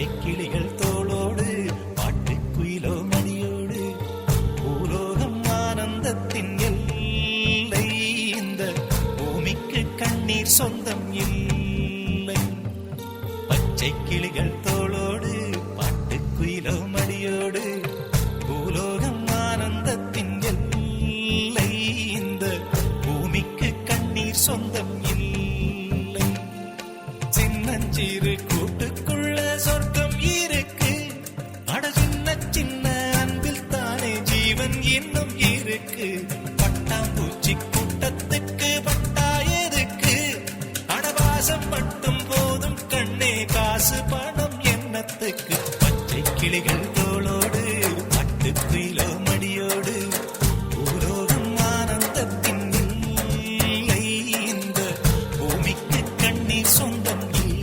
பச்சை கிளிகள் தோளோடு பாட்டுக்குயிலோ மணியோடு பூலோகம் ஆனந்தத்தின் எல்லை. இந்த பூமிக்கு கண்ணீர் சொந்தம் இல்லை. பச்சை கிளிகள் தோளோடு பாட்டுக்குயிலோ மணியோடு பூலோகம் ஆனந்தத்தின் எல்லை. இந்த பூமிக்கு கண்ணீர் சொந்தம் இல்லை. சின்னஞ்சிறு கூட்டுக்குள்ள சொர்க்கம் இருக்கு. அட சின்ன சின்ன அன்பில் தானே ஜீவன் இன்னும் இருக்கு. பட்டாம்பூச்சி கூட்டத்துக்கு பட்டாயதுக்கு. அடவாசம் மட்டும் போதும் கண்ணே, காசு பணம் எண்ணத்துக்கு. பச்சை கிளிகள் தோளோடு பட்டுக்குயிலோ மடியோடு பூலோகம் ஆனந்தத்தின் இல்லை. இந்த பூமிக்கு கண்ணீர் சொந்தம் இல்லை.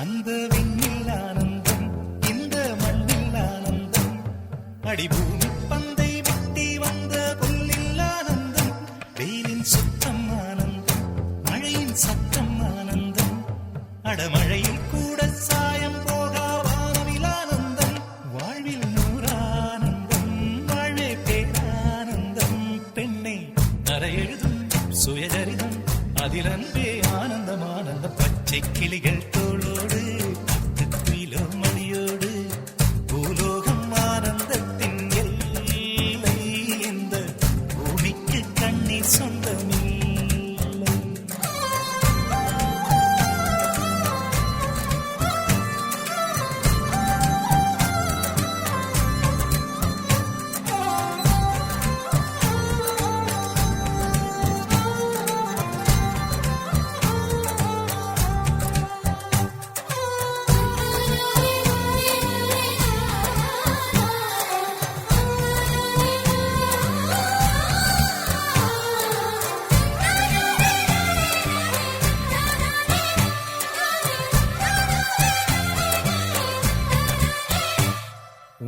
அந்த விண்ணில் ஆனந்தம், இந்த மண்ணில் ஆனந்தம். அடிபூமி பந்தை விட்டி வந்த புல்லில் ஆனந்தம். வெயிலின் சுத்தம் ஆனந்தம், மழையின் சத்தம் ஆனந்தம். அடமழையில் கூட சாயம் போகா வானவில் ஆனந்தம். வாழ்வில் நூறானந்தம், வாழே பேரானந்தம். பெண்ணை நரையெழுதும் சுயசரிதம், அதில் அன்பே ஆனந்தம் ஆனந்தம். பச்சை கிளிகள் தோளோடு பட்டுக்குயிலோ மணியோடு பூலோகம் ஆனந்தத்தின் எல்லை. இந்த பூமிக்கு கண்ணீர் சொந்தமில்லை.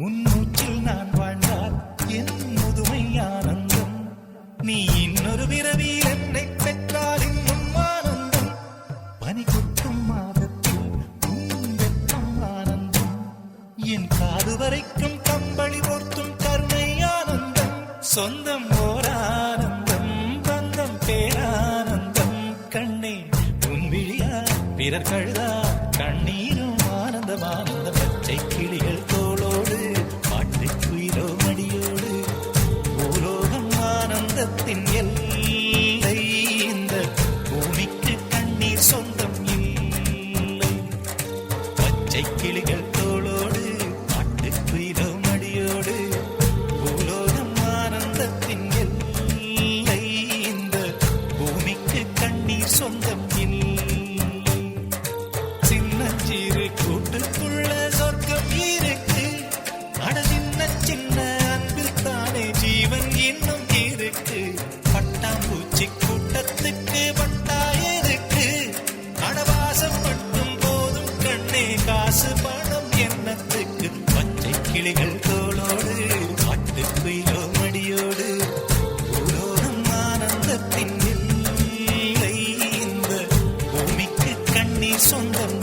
உன் மூச்சில் நான் வாழ்ந்தால் என் முதுமை ஆனந்தம். நீ இன்னொரு பிறவியில் என்னை பெற்றால் இன்னும் ஆனந்தம். பனி கொட்டும் மாதத்தில் உன் வெப்பம் ஆனந்தம். என் காது வரைக்கும் கம்பளி போர்த்தும் கருணை ஆனந்தம். சொந்தம் ஓர் ஆனந்தம், பந்தம் பேரானந்தம். கண்ணே உன் விழியா பிறர் கழுதா கண்ணீரும் ஆனந்தம் ஆனந்தம். பச்சை கிளிகள் தோளோடு பாட்டுக்குயிலோ மடியோடு பூலோகம் ஆனந்தத்தின் எல்லை. இந்த பூமிக்கு கண்ணீர் சொந்தம் இல்லை. பச்சை கிளிகள் தோளோடு பாட்டுக்குயிலோ மடியோடு பூலோகம் ஆனந்தத்தின் எல்லை. இந்த பூமிக்கு கண்ணீர் சொந்தம் இல்லை. சின்னஞ்சிறு கூட்டுக்குள்ள சொர்க்கம் இருக்கு. அட சின்ன சின்ன அன்பில் தானே ஜீவன் இன்னும் இருக்கு. பட்டாம்பூச்சி கூட்டத்துக்கு பட்டாயதுக்கு. அடவாசம் மட்டும் போதும் கண்ணே, காசு பணம் எண்ணத்துக்கு. பச்சை கிளிகள் தோளோடு பாட்டுக்குயிலோ மடியோடு பூலோகம் ஆனந்தத்தின் இல்லை. இந்த பூமிக்கு கண்ணீர் சொந்தம்